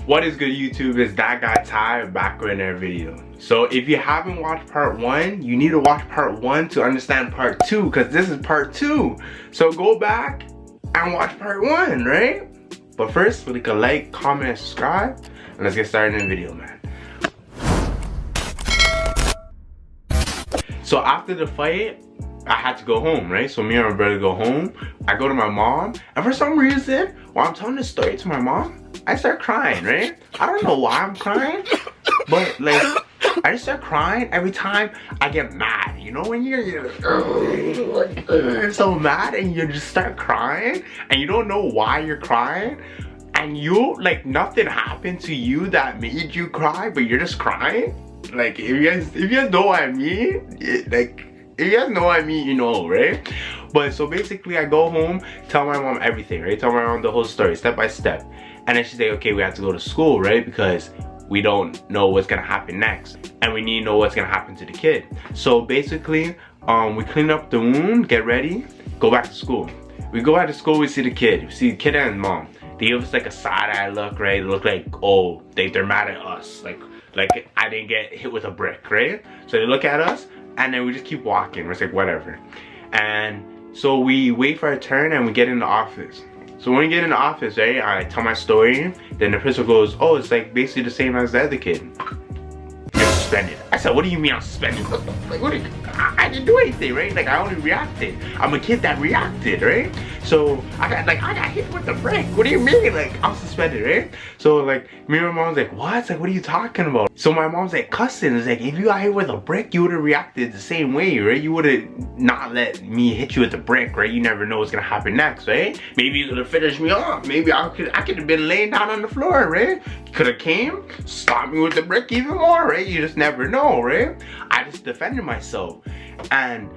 What is good, YouTube? It's that guy Ty back with another video. So if you haven't watched part 1, you need to watch part 1 to understand part 2, because this is part 2. So go back and watch part 1, right? But first, leave a like, comment, and subscribe, and let's get started in the video, man. So after the fight, I had to go home, right? So me and my brother go home. I go to my mom, and for some reason, while I'm telling this story to my mom, I start crying, right? I don't know why I'm crying, but like, I just start crying every time I get mad. You know when you're so mad and you just start crying and you don't know why you're crying, and you, like, nothing happened to you that made you cry, but you're just crying? Like, if you guys know what I mean, like, if you guys know what I mean, you know, right? But so basically, I go home, tell my mom everything, right? Tell my mom the whole story, step by step. And then she say, okay, we have to go to school, right? Because we don't know what's gonna happen next. And we need to know what's gonna happen to the kid. So basically, we clean up the wound, get ready, go back to school. We go back to school, we see the kid. We see the kid and his mom. They give us like a side-eye look, right? They look like, oh, they're mad at us. Like I didn't get hit with a brick, right? So they look at us, and then we just keep walking. We're like, whatever. And so we wait for our turn, and we get in the office. So when we get in the office, right, I tell my story. Then the principal goes, oh, it's like basically the same as the other kid. You're suspended. I said, what do you mean I'm suspended? Like, what do you, I didn't do anything, right? Like, I only reacted. I'm a kid that reacted, right? So I got hit with the brick. What do you mean? Like, I'm suspended, right? So like, me and my mom's like, what? Like, what are you talking about? So my mom's like cussing. It's like, if you got hit with a brick, you would have reacted the same way, right? You would have not let me hit you with the brick, right? You never know what's gonna happen next, right? Maybe you could have finished me off. Maybe I could have been laying down on the floor, right? Could have came, stopped me with the brick even more, right? You just never know, right? I just defended myself, and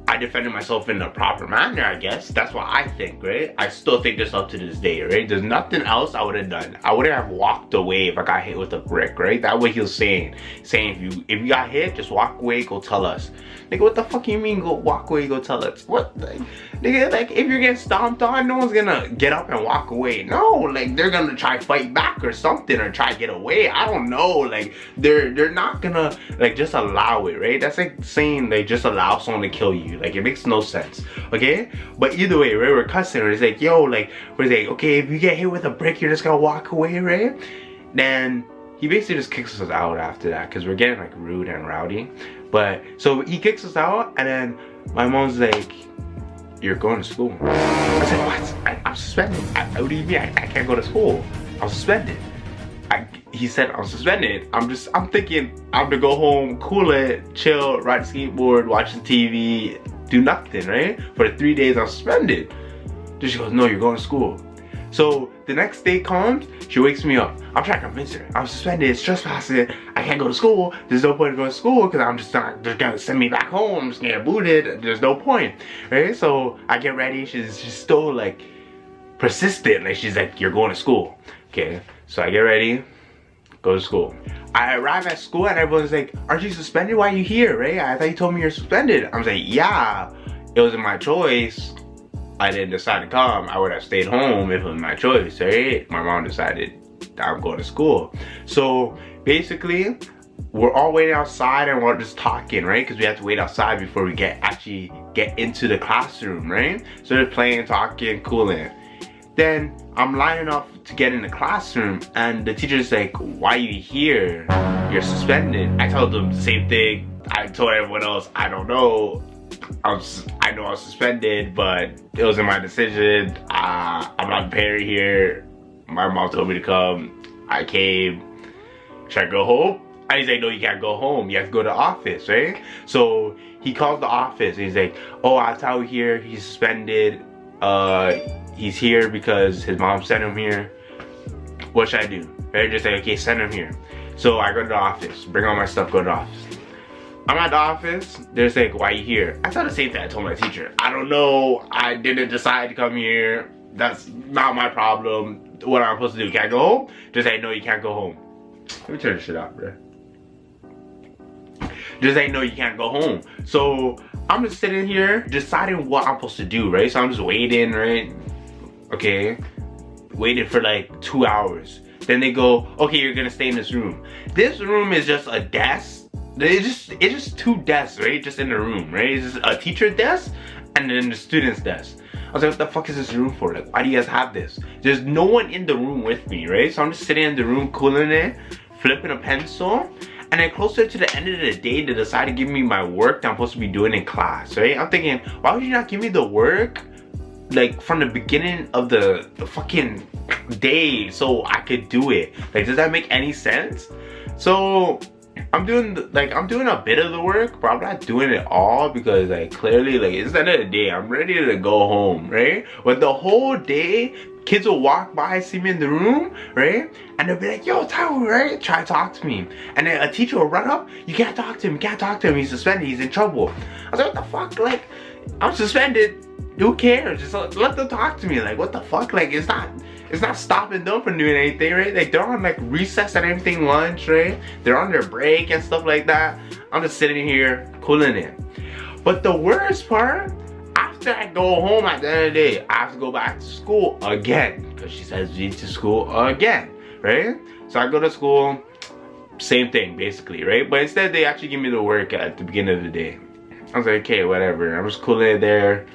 I defended myself in a proper manner, I guess. That's what I think, right? I still think this up to this day, right? There's nothing else I would have done. I wouldn't have walked away if I got hit with a brick, right? That's what he was saying. Saying if you got hit, just walk away, go tell us. Nigga, what the fuck you mean go walk away, go tell us? What? Like, nigga, like, if you're getting stomped on, no one's gonna get up and walk away. No, like, they're gonna try fight back or something, or try get away. I don't know. Like, they're not gonna, like, just allow it, right? That's like saying they just allow someone to kill you. Like, it makes no sense, okay? But either way, right, we're cussing. It's like, yo, like, we're like, okay, if you get hit with a brick, you're just gonna walk away, right? Then he basically just kicks us out after that, because we're getting like rude and rowdy. But so he kicks us out, and then my mom's like, you're going to school. I said, what? I'm suspended. What do you mean I can't go to school? I'm suspended. He said I'm suspended. I'm thinking I'm gonna go home, cool it, chill, ride a skateboard, watching TV, do nothing, right? For the 3 days I'm suspended. Then she goes, no, you're going to school. So the next day comes, she wakes me up. I'm trying to convince her. I'm suspended, it's trespassing. I can't go to school. There's no point in going to school because I'm just not, they're gonna send me back home. I'm just gonna get booted. There's no point, right? So I get ready. She's still like persistent. Like, she's like, you're going to school. Okay, so I get ready, go to school. I arrive at school and everyone's like, aren't you suspended? Why are you here, right? I thought you told me you're suspended. I was like, yeah, it wasn't my choice. I didn't decide to come. I would have stayed home if it was my choice, right? My mom decided that I'm going to school. So basically, we're all waiting outside and we're just talking, right? Because we have to wait outside before we actually get into the classroom, right? So they're playing, talking, cooling. Then I'm lining up to get in the classroom, and the teacher's like, why are you here? You're suspended. I told them the same thing. I told everyone else, I don't know. I know I was suspended, but it wasn't my decision. I'm not parent here. My mom told me to come. I came. Should I go home? I was like, no, you can't go home. You have to go to the office, right? So he called the office, and he's like, oh, I'll tell you here. He's suspended. He's here because his mom sent him here. What should I do? Right? Just like, okay, send him here. So I go to the office, bring all my stuff, go to the office. I'm at the office, they're like, why are you here? I told the same thing I told my teacher. I don't know, I didn't decide to come here. That's not my problem. What am I supposed to do? Can I go home? Just say, no, you can't go home. Let me turn this shit off, bro. Just say, no, you can't go home. So I'm just sitting here deciding what I'm supposed to do, right? So I'm just waiting, right? Okay, waited for like 2 hours. Then they go, okay, you're gonna stay in this room. This room is just a desk. It's just 2 desks, right? Just in the room, right? It's just a teacher desk and then the student's desk. I was like, what the fuck is this room for? Like, why do you guys have this? There's no one in the room with me, right? So I'm just sitting in the room, cooling it, flipping a pencil. And then closer to the end of the day, they decide to give me my work that I'm supposed to be doing in class, right? I'm thinking, why would you not give me the work like from the beginning of the fucking day so I could do it? Like, does that make any sense? So I'm doing a bit of the work, but I'm not doing it all because like clearly like it's the end of the day. I'm ready to go home, right? But the whole day, kids will walk by, see me in the room, right? And they'll be like, yo, Tyler, right? Try to talk to me. And then a teacher will run up, you can't talk to him, you can't talk to him, he's suspended, he's in trouble. I was like, what the fuck? Like, I'm suspended. Who cares? Just let them talk to me. Like, what the fuck? Like, it's not stopping them from doing anything, right? Like, they're on like recess and everything, lunch, right? They're on their break and stuff like that. I'm just sitting here cooling it. But the worst part, after I go home at the end of the day, I have to go back to school again because she says we need to school again, right? So I go to school, same thing basically, right? But instead they actually give me the work at the beginning of the day. I was like, okay, whatever. I'm just cooling it there.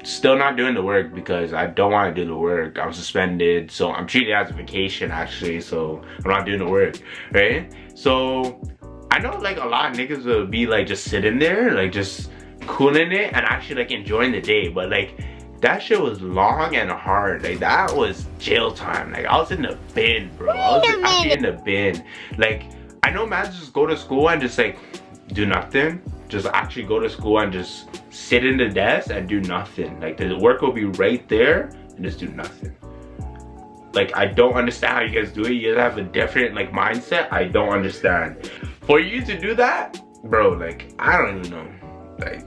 Still not doing the work because I don't want to do the work. I'm suspended, so I'm treating it as a vacation actually, so I'm not doing the work, right? So I know like a lot of niggas will be like just sitting there, like just cooling it and actually like enjoying the day, but like that shit was long and hard. Like that was jail time. Like I was in the bin, bro. I was actually in the bin. Like I know man just go to school and just like do nothing. Just actually go to school and just sit in the desk and do nothing. Like the work will be right there and just do nothing. Like I don't understand how you guys do it. You guys have a different like mindset. I don't understand. For you to do that, bro, like I don't even know. Like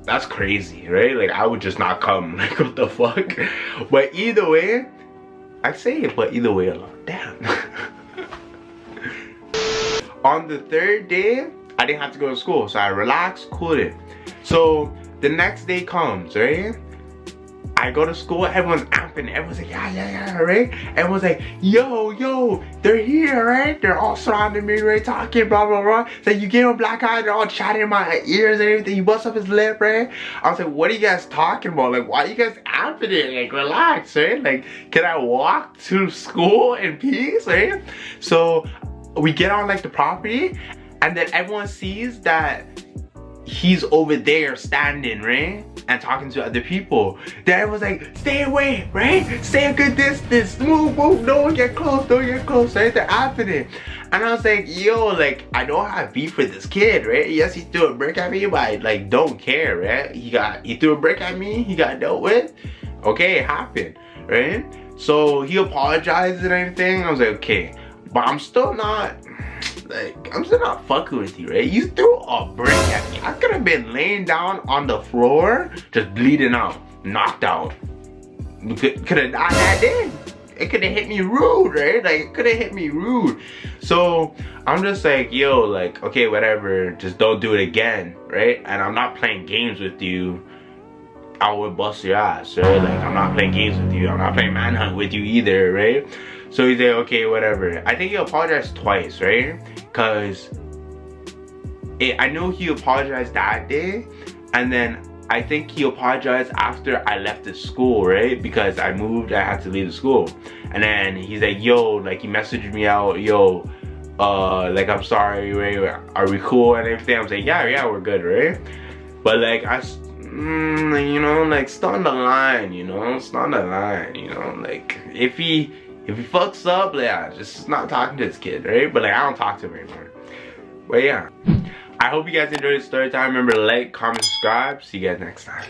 that's crazy, right? Like I would just not come. Like what the fuck? But either way, I say it, but either way, damn. On the 3rd day, I didn't have to go to school, so I relaxed, cooled it. So the next day comes, right? I go to school, everyone's amping, everyone's like, yeah, right? Everyone's like, yo, they're here, right? They're all surrounding me, right? Talking, blah, blah, blah. So you give him a black eye, they're all chatting in my ears and everything. He busts up his lip, right? I was like, what are you guys talking about? Like, why are you guys amping it? Like, relax, right? Like, can I walk to school in peace, right? So we get on like the property, and then everyone sees that he's over there standing, right? And talking to other people. Then everyone's like, stay away, right? Stay a good distance. Move, don't get close, right? They're after it. And I was like, yo, like, I don't have beef with this kid, right? Yes, he threw a brick at me, but I like don't care, right? He threw a brick at me, he got dealt with. Okay, it happened, right? So he apologized and everything. I was like, okay. But I'm still not fucking with you, right? You threw a brick at me. I could have been laying down on the floor, just bleeding out, knocked out. Could have died that day. It could have hit me rude, right? Like, it could have hit me rude. So, I'm just like, yo, like, okay, whatever. Just don't do it again, right? And I'm not playing games with you. I would bust your ass, right? Like, I'm not playing games with you. I'm not playing manhunt with you either, right? So he's like, okay, whatever. I think he apologized twice, right? Because I know he apologized that day, and then I think he apologized after I left the school, right? Because I moved, I had to leave the school. And then he's like, yo, like he messaged me out, yo, like I'm sorry, right? Are we cool and everything? I was like, yeah, we're good, right? But like, you know, like still on the line, you know? Still on the line, you know? Like, if he fucks up, yeah, just not talking to this kid, right? But like, I don't talk to him anymore. But yeah, I hope you guys enjoyed the story time. Remember to like, comment, subscribe. See you guys next time.